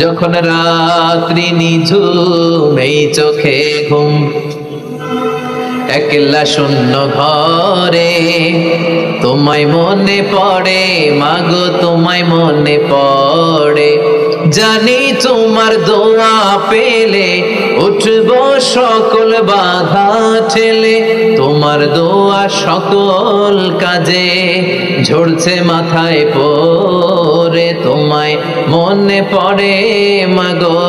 যখন রাত্রি নিঝুম এই চোখে ঘুম, একলা শূন্য ঘরে তোমায় মনে পড়ে মাগো, তোমায় মনে পড়ে। জানি তোমার দোয়া পেলে উঠব সকল বাধা ঠেলে, তোমার দোয়া সকল কাজে ঝরছে মাথায় পড়ে। তোমায় মনে পড়ে মাগো,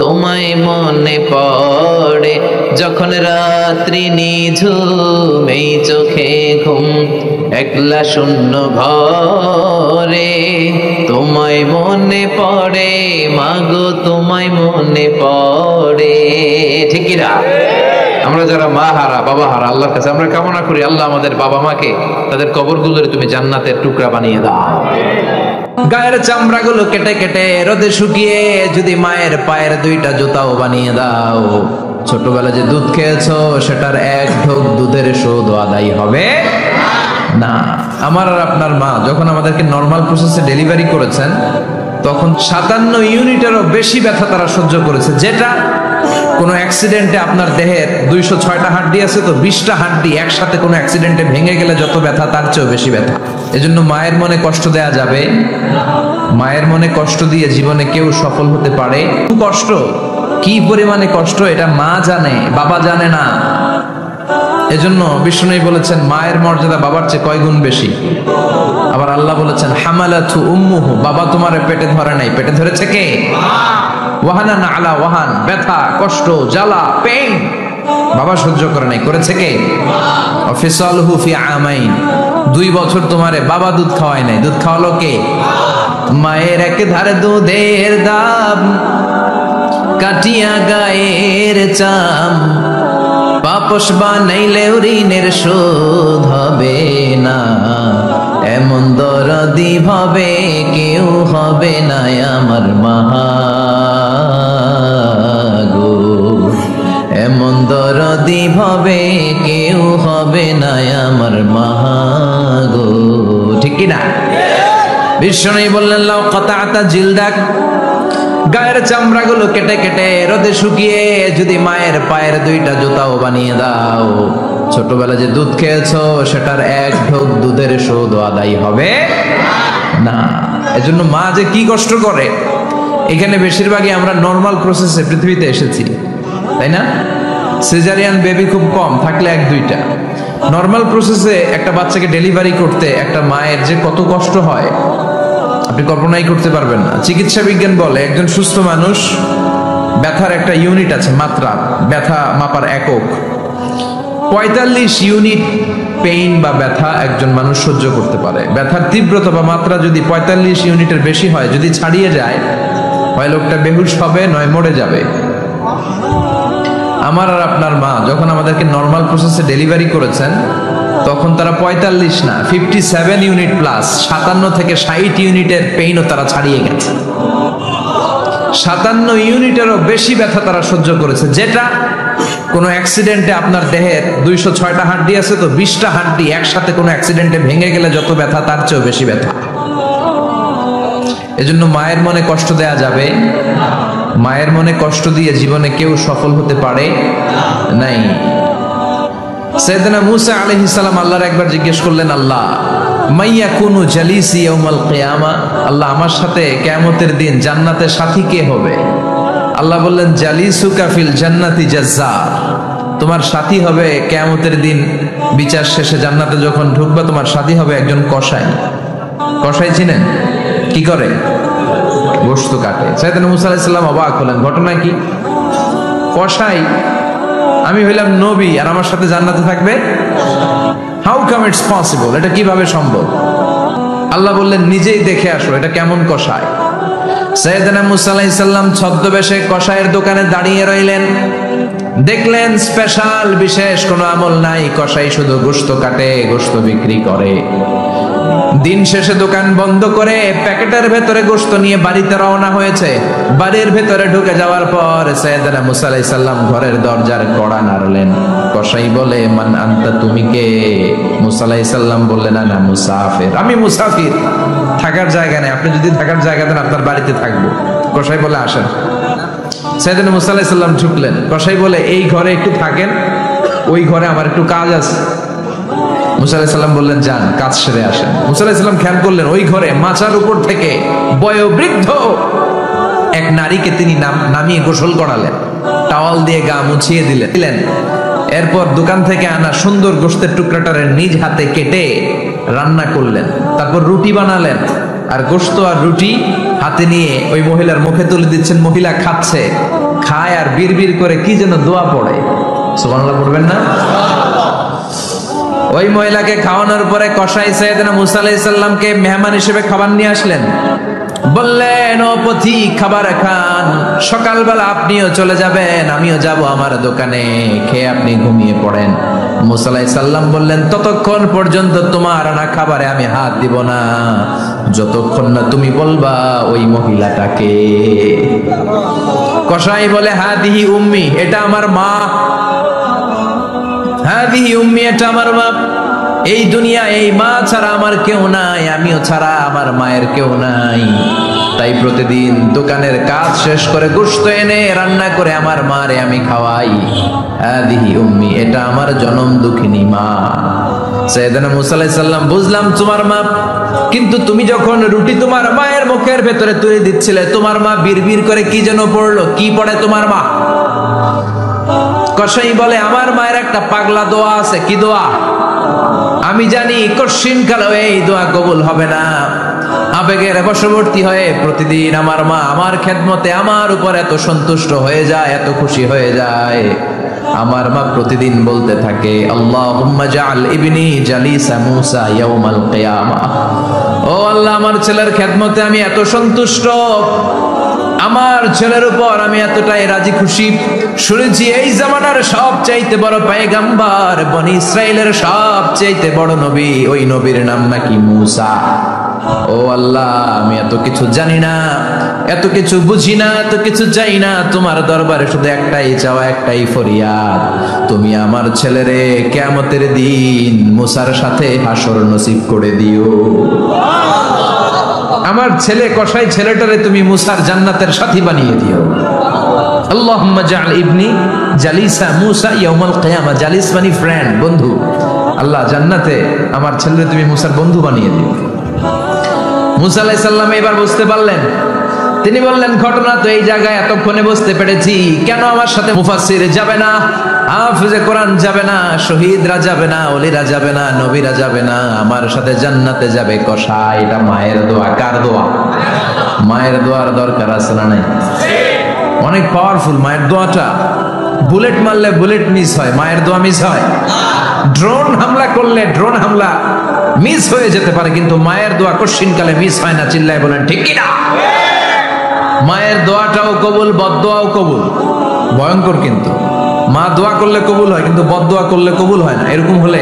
তোমায় মনে পড়ে। যখন রাত্রি নিঝুম এই চোখে ঘুম, একলা শূন্য ঘরে তোমায় মনে পড়ে মাগো, তোমায় মনে পড়ে। ঠিক কি না? আমরা যারা মা হারা বাবা হারা আল্লাহর কাছে আমরা কামনা করি, আল্লাহ আমাদের বাবা মাকে তাদের কবরগুলোরে তুমি জান্নাতের টুকরা বানিয়ে দাও। গায়ের চামড়াগুলো কেটে কেটে রোদে শুকিয়ে যদি মায়ের পায়ের দুইটা জুতাও বানিয়ে দাও, ছোটবেলা যে দুধ খেয়েছো সেটার এক ঢোক দুধের শোধ আদায় হবে না। আমার আর আপনার মা যখন আমাদেরকে নর্মাল প্রসেসে ডেলিভারি করেছেন তখন 57 ইউনিটেরও বেশি ব্যথা তারা সহ্য করেছে, যেটা কোনো অ্যাক্সিডেন্টে আপনার দেহের 206টা হাড্ডি আছে তো 20টা হাড্ডি একসাথে কোনো অ্যাক্সিডেন্টে ভেঙে গেলে যত ব্যথা তার চেয়েও বেশি ব্যথা। এজন্য মায়ের মনে কষ্ট দেয়া যাবে? মায়ের মনে কষ্ট দিয়ে জীবনে কেউ সফল হতে পারে? কষ্ট কি পরিমাণে কষ্ট এটা মা জানে, বাবা জানে না। এজন্য বিষ্ণু বলেছেন মায়ের মর্যাদা বাবার চেয়ে কয় গুণ বেশি। আবার আল্লাহ বলেছেন হামালাতু উম্মুহু, বাবা তোমার পেটে ধরে নাই, পেটে ধরেছে কে? ওয়াহানা না আলা ওয়াহান, ব্যথা কষ্ট জ্বালা পেইন বাবা সহ্য করে নাই, করেছে কে? অফিসালহু ফি আমাইন, 2 বছর তোমারে বাবা দুধ খাওয়ায় নাই, দুধ খাওয়ালো কে? মায়ের এক ধারে দুধের দাম কাটিয়া গায়ের চাম, পাপস বানাইলেও ঋণের শোধ হবে না, এমন দরদি ভাবে কেউ হবে না আমার মা গো, এমন দরদি ভাবে কেউ হবে না আমার মা গো। ঠিক কি না? বিষ্ণু বললেন লাউ কাতাতা জিলদাক, গায়ের চামড়াগুলো কেটে কেটে রোদে শুকিয়ে যদি মায়ের পায়ের দুইটা জুতাও বানিয়ে দাও, ছোটবেলা যে দুধ খেয়েছো সেটার এক ঢোক দুধের শোধ আদায় হবে না। এজন্য মা যে কি কষ্ট করে, এখানে বেশিরভাগই আমরা নর্মাল প্রসেসে পৃথিবীতে এসেছি, তাই না? সিজারিয়ান বেবি খুব কম, থাকলে 1-2টা। নর্মাল প্রসেসে একটা বাচ্চাকে ডেলিভারি করতে একটা মায়ের যে কত কষ্ট হয় আপনি কল্পনাই করতে পারবেন না। চিকিৎসা বিজ্ঞান বলে একজন সুস্থ মানুষ ব্যথার একটা ইউনিট আছে, মাত্রা, ব্যথা মাপার একক। 45 ইউনিট পেইন বা ব্যথা একজন মানুষ সহ্য করতে পারে। ব্যথার তীব্রতা বা মাত্রা যদি 45 ইউনিটের বেশি হয়, যদি ছাড়িয়ে যায়, হয় লোকটা বেহুশ হবে নয় মরে যাবে। আমার আর আপনার মা যখন আমাদেরকে নর্মাল প্রসেসে ডেলিভারি করেছেন তখন তারা 45 না 57 ইউনিট প্লাস 57 থেকে 60 ইউনিটের পেইনও তারা ছাড়িয়ে গেছে। 57 ইউনিটেরও বেশি ব্যথা তারা সহ্য করেছে, যেটা কোনো অ্যাক্সিডেন্টে আপনার দেহের 206টা হাড্ডি আছে তো 20টা হাড্ডি একসাথে কোনো অ্যাক্সিডেন্টে ভেঙে গেলে যত ব্যথা তার চেয়েও বেশি ব্যথা। এজন্য মায়ের মনে কষ্ট দেয়া যাবে? মায়ের মনে কষ্ট দিয়ে জীবনে কেউ সফল হতে পারে নাই। সাইয়েদনা মুসা আলাইহিস সালাম আল্লাহর একবার জিজ্ঞেস করলেন, আল্লাহ মাইয়াকুনু জালিসি ইয়াউমাল কিয়ামা, আল্লাহ আমার সাথে কিয়ামতের দিন জান্নাতের সাথী কে হবে? আল্লাহ বললেন জালিসুকা ফিল জান্নাতি জাজ্জার, তোমার সাথী হবে কিয়ামতের দিন বিচার শেষে জান্নাতে যখন ঢুকবা তোমার সাথী হবে একজন কসাই। কসাই চিনেন? কি করে? গোশত কাটে। সাইয়েদনা মুসা আলাইহিস সালাম অবাক হলেন, ঘটনা কি? কসাই, আমি হইলাম নবী আর আমার সাথে জান্নাতে থাকবে? হাউ কাম ইটস পসিবল, এটা কিভাবে সম্ভব? আল্লাহ বললেন নিজেই দেখে আসো এটা কেমন কসাই। সাইয়েদনা মুসা আলাইহিস সালাম ছদ্মবেশে কসাইয়ের দোকানে দাঁড়িয়ে রইলেন। দেখলেন স্পেশাল বিশেষ কোনো আমল নাই, কসাই শুধু গোশত কাটে, গোশত বিক্রি করে। দিন শেষে দোকান বন্ধ করে প্যাকেটের ভেতরে গোশত নিয়ে বাড়িতে রওনা হয়েছে। বাড়ির ভেতরে ঢুকে যাওয়ার পর সাইয়েদনা মুসা আলাইহিস সালাম ঘরের দরজার কড়া নাড়লেন। কসাই বলে মান আনতা, তুমি কে? মুসা আলাইহিস সালাম বললেন আনা মুসাফির, আমি মুসাফির, থাকার জায়গা নেই, আপনি যদি থাকার জায়গা দেন আপনার বাড়িতে থাকবো। কসাই বলে আসেন। সাইয়েদনা মুসা আলাইহিস সালাম ঢুকলেন। কসাই বলে এই ঘরে একটু থাকেন, ওই ঘরে আমার একটু কাজ আছে। মুসা আলাইহিস সালাম বললেন যান, কাজ সেরে আসেন। মুসা আলাইহিস সালাম খেয়াল করলেন ওই ঘরে মাচার উপর থেকে বয়োবৃদ্ধ এক নারীকে তিনি নামিয়ে গোসল করালেন, টাওয়াল দিয়ে গা মুছিয়ে দিলেন। এরপর দোকান থেকে আনা সুন্দর গোশতের টুকরাটারে নিজ হাতে কেটে রান্না করলেন। তারপর রুটি বানালেন, আর গোশত আর রুটি হাতে নিয়ে ওই মহিলার মুখে তুলে দিচ্ছেন। মহিলা খাচ্ছে, খায় আর বিড়বিড় করে কি যেন দোয়া পড়ে। সুবহানাল্লাহ পড়বেন না? ওই মহিলাকে খাওয়ানোর পরে কসাই সাইয়েদনা মুসা আলাইহিস সালামকে মেহমান হিসেবে খাবার নিয়ে আসলেন। বললেন ও পথিক, খাবার খান, সকালবেলা আপনিও চলে যাবেন, আমিও যাব আমার দোকানে, খেয়ে আপনি ঘুমিয়ে পড়েন। মুসা আলাইহিস সালাম বললেন ততক্ষণ পর্যন্ত তোমার আনা খাবারে আমি হাত দিব না, যতক্ষণ না তুমি বলবা ওই মহিলাটাকে। কসাই বলে হাদিহি উম্মি, এটা আমার মা। হাদিহি উম্মি, এটা আমার মা। এই দুনিয়া এই মা ছাড়া আমার কেউ নাই, আমিও ছাড়া আমার মায়ের কেউ নাই। তাই প্রতিদিন দোকানের কাজ শেষ করে গোশত এনে রান্না করে আমার মারে আমি খাওয়াই। হাদিহি উম্মি, এটা আমার জনম দুঃখিনী মা। সাইয়েদনা মুসা আলাইহিস সালাম বুঝলাম তোমার মা, কিন্তু তুমি যখন রুটি তোমার মায়ের মুখের ভেতরে তুলে দিচ্ছিলে, তোমার মা বিড়বিড় করে কি যেন পড়লো। কি পড়ে তোমার মা? কসাই বলে আমার মায়ের একটা পাগলা দোয়া আছে। কি দোয়া? আমি জানি কঠিন কালে এই দোয়া কবুল হবে না। আবেগের বশবর্তী হয়ে প্রতিদিন আমার মা আমার খেদমতে আমার উপর এত সন্তুষ্ট হয়ে যায়, এত খুশি হয়ে যায়। আমার মা প্রতিদিন বলতে থাকে আল্লাহুম্মা জাআল ইবনি জালিসা মুসা ইয়াউমাল কিয়ামাহ। ও আল্লাহ, আমার ছেলের খেদমতে আমি এত সন্তুষ্ট, আমার ছেলের উপর আমি এতটাই রাজি খুশি। শুনেছি এই জামানার সবচাইতে বড় পয়গম্বর, বনি ইসরাইলের সবচাইতে বড় নবী, ওই নবীর নাম নাকি মুসা। ও আল্লাহ, আমি এত কিছু জানি না, এত কিছু বুঝি না, এত কিছু চাই না। তোমার দরবারে শুধু একটাই চাওয়া, একটাই ফরিয়াদ, তুমি আমার ছেলেরে কিয়ামতের দিন মুসার সাথে হাসর নসিব করে দিও। আমার ছেলে কসাই ছেলেটারে তুমি মুসার জান্নাতের সাথী বানিয়ে দিও। আল্লাহুম্মা জাআল ইবনি জালিসা মুসা ইয়াউমাল কিয়ামা। জালিস মানে ফ্রেন্ড, বন্ধু। আল্লাহ, জান্নাতে আমার ছেলেরে তুমি মুসার বন্ধু বানিয়ে দিও। মুসা আলাইহিস সালাম এবার বুঝতে পারলেন। তিনি বললেন ঘটনা তো এই জায়গায় এতক্ষণে বুঝতে পেরেছি, কেন আমার সাথে মুফাসসির যাবে না, হাফেজে কোরআন যাবে না, শহীদরা যাবে না, ওলিরা যাবে না, নবীরা যাবে না, আমার সাথে জান্নাতে যাবে কসাই। এটা মায়ের দোয়া। কার দোয়া? মায়ের দোয়ার দরকার আছে না নাই? অনেক পাওয়ারফুল মায়ের দোয়াটা। বুলেট মারলে বুলেট মিস হয়, মায়ের দোয়া মিস হয়? ড্রোন হামলা করলে ড্রোন হামলা মিস হয়ে যেতে পারে, কিন্তু মায়ের দোয়া কঠিনকালে মিস হয় না। চিল্লায় বলেন ঠিক কি না? মায়ের দোয়াটাও কবুল, বদদোয়াও কবুল। ভয়ঙ্কর কিন্তু। মা দোয়া করলে কবুল হয়, কিন্তু বদদোয়া করলে কবুল হয় না। এরকম হলে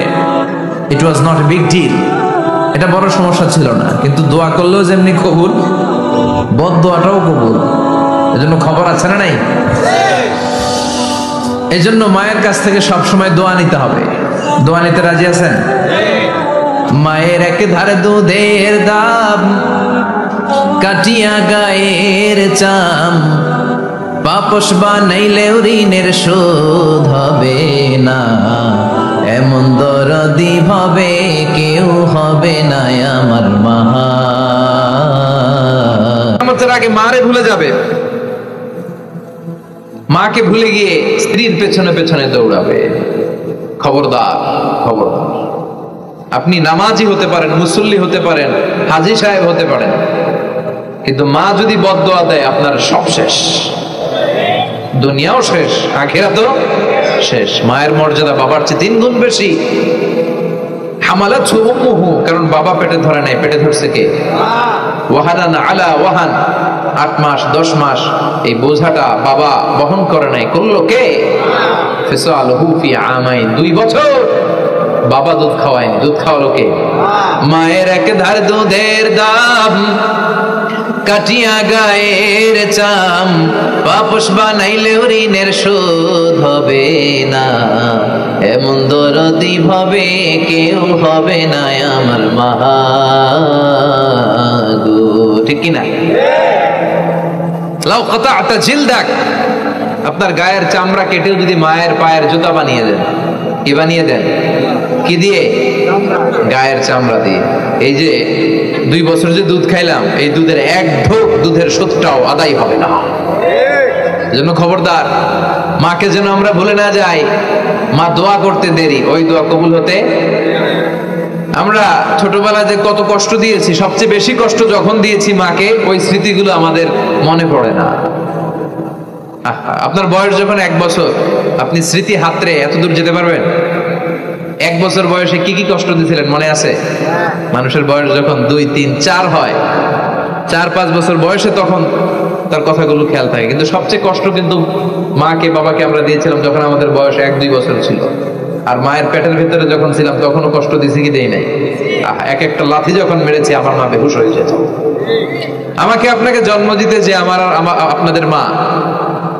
it was not a big deal, এটা বড় সমস্যা ছিল না। কিন্তু দোয়া করলেও যেমনি কবুল, বদদোয়াটাও কবুল। এজন্য খবর আছে না নাই? এজন্য মায়ের কাছ থেকে সবসময় দোয়া নিতে হবে। দোয়া নিতে রাজি আছেন? মায়ের এক ধারে দুধের দাম, কাটিয়া গায়ের চাম, পাপস বানাইলেও ঋণের শোধ হবে না, এমন দরদি ভাবে কেউ হবে না আমার মা। আমাদের আগে মারে ভুলে যাবে, মাকে ভুলে গিয়ে স্ত্রীর পেছনে পেছনে দৌড়াবে। খবরদার, খবরদার। আপনি নামাজি হতে পারেন, মুসল্লি হতে পারেন, হাজী সাহেব হতে পারেন, কিন্তু মা যদি বদদোয়া দেয় আপনার সব শেষ, দুনিয়াও শেষ, আখিরাতও শেষ। মায়ের মর্যাদা বাবার চেয়ে 3 গুণ বেশি। হামালাতহু উম্মুহু, কারণ বাবা পেটে ধরে নাই, পেটে ধরছে কে? ওয়াহানান আলা ওয়াহান। 8 মাস 10 মাস এই বোঝাটা বাবা বহন করে নাই, করলো কে? ফিসালহু ফি আমাইন, 2 বছর বাবা দুধ খাওয়ায়নি, দুধ খাওয়ালো কে? মায়ের এক ধার দুধের দাম, কাটিয়া গায়ের চাম, পাপস বানাইলেও ঋণের শোধ হবে না, এমন দরদি ভাবে কেউ হবে না আমার মা গো। ঠিক কিনা? লাউ কাতা'তা জিলদাক, আপনার গায়ের চামড়া কেটেও যদি মায়ের পায়ের জুতা বানিয়ে দেন, কি বানিয়ে দেন? কি দিয়ে? গায়ের চামড়া দিয়ে। এই যে 2 বছর যে দুধ খাইলাম, এই দুধের এক ঢোক দুধের শোধটাও আদায় হবে না। এজন্য খবরদার, মাকে যেন আমরা ভুলে না যাই। মা দোয়া করতে দেরি, ওই দোয়া কবুল হতে। আমরা ছোটবেলায় যে কত কষ্ট দিয়েছি, সবচেয়ে বেশি কষ্ট যখন দিয়েছি মাকে, ওই স্মৃতিগুলো আমাদের মনে পড়ে না। আপনার বয়স যখন 1 বছর, আপনি স্মৃতি হাতরে এত দূর যেতে পারবেন? 1 বছর বয়সে কি কি কষ্ট দিয়েছিলেন মনে আছে? মানুষের বয়স যখন 2, 3, 4 হয়, 4-5 বছর বয়সে তখন তার কথাগুলো খেয়াল থাকে। কিন্তু সবচেয়ে কষ্ট কিন্তু মাকে বাবাকে আমরা দিয়েছিলাম যখন আমাদের বয়স 1-2 বছর ছিল। আর মায়ের পেটের ভিতরে যখন ছিলাম তখনও কষ্ট দিছি কি দেই নাই? এক একটা লাথি যখন মেরেছি আমার মা বেহুশ হয়ে যেত। আমাকে আপনাকে জন্ম দিতে যে আপনাদের মা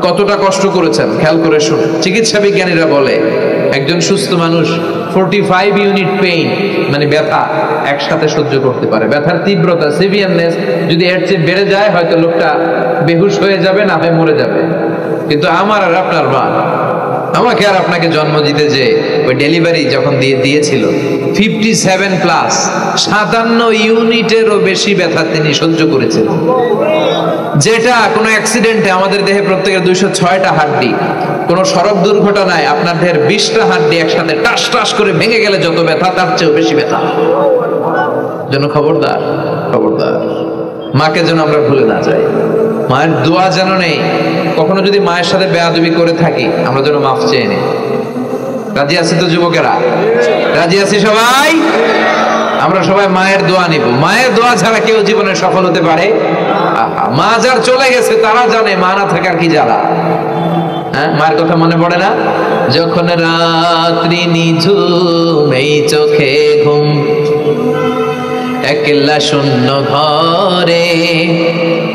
কতটা কষ্ট করেছেন খেয়াল করে শুনুন। চিকিৎসা বিজ্ঞানীরা বলে একজন সুস্থ মানুষ 45 ইউনিট পেইন, মানে ব্যথা একসাথে সহ্য করতে পারে। ব্যথার তীব্রতা, সিভিয়ারনেস যদি এর চেয়ে বেড়ে যায়, হয়তো লোকটা বেহুশ হয়ে যাবে, না হয়ে মরে যাবে। কিন্তু আমার আর আপনার মা আমাকে আর আপনাকে জন্ম দিতে যে ওই ডেলিভারি যখন দিয়েছিল 57+, 57 ইউনিটেরও বেশি ব্যথা তিনি সহ্য করেছিলেন। যেটা কোনো অ্যাক্সিডেন্টে আমাদের দেহে প্রত্যেকের 206টা হাড্ডি, কোনো সড়ক দুর্ঘটনায় আপনার দেহের 20টা হাড্ডি একসাথে টাস টাস করে ভেঙে গেলে যত ব্যথা, তার চেয়েও বেশি ব্যথা। যেন খবরদার, খবরদার, মাকে যেন আমরা ভুলে না যাই। মায়ের দোয়া যেন নেই। কখনো যদি মায়ের সাথে বেয়াদবি করে থাকি, আমরা যেন মাফ চেয়ে নিই। রাজি আছি তো যুবকেরা? রাজি আছি সবাই? আমরা সবাই মায়ের দোয়া নিব। মায়ের দোয়া ছাড়া কেউ জীবনে সফল হতে পারে? মা যার চলে গেছে তারা জানে মা না থাকার কি জ্বালা। হ্যাঁ, মায়ের কথা মনে পড়ে না? যখন রাত্রি নিঝুম, এই চোখে ঘুম, একলা শূন্য ঘরে,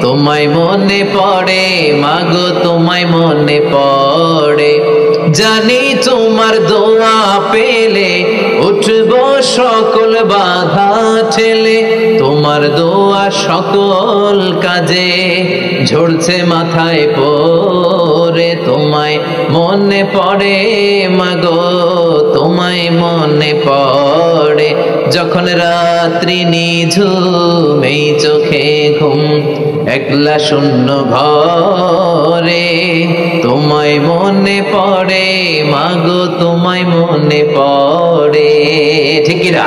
তোমায় মনে পড়ে মাগো, তোমায় মনে পড়ে। জানি তোমার দোয়া পেলে উঠব সকল বাধা ঠেলে, তোমার দোয়া সকল কাজে ঝরছে মাথায় পড়ে। তোমায় মনে পড়ে মাগো, তোমায় মনে পড়ে। যখন রাত্রি নিঝুম, এই চোখে ঘুম, একলা শূন্য ঘরে, তোমায় মনে পড়ে মাগো, তোমায় মনে পড়ে। ঠিক কি না?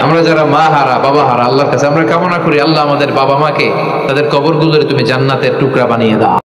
আমরা যারা মা হারা, বাবা হারা, আল্লাহর কাছে আমরা কামনা করি, আল্লাহ আমাদের বাবা মাকে তাদের কবরগুলোরে তুমি জান্নাতের টুকরা বানিয়ে দাও।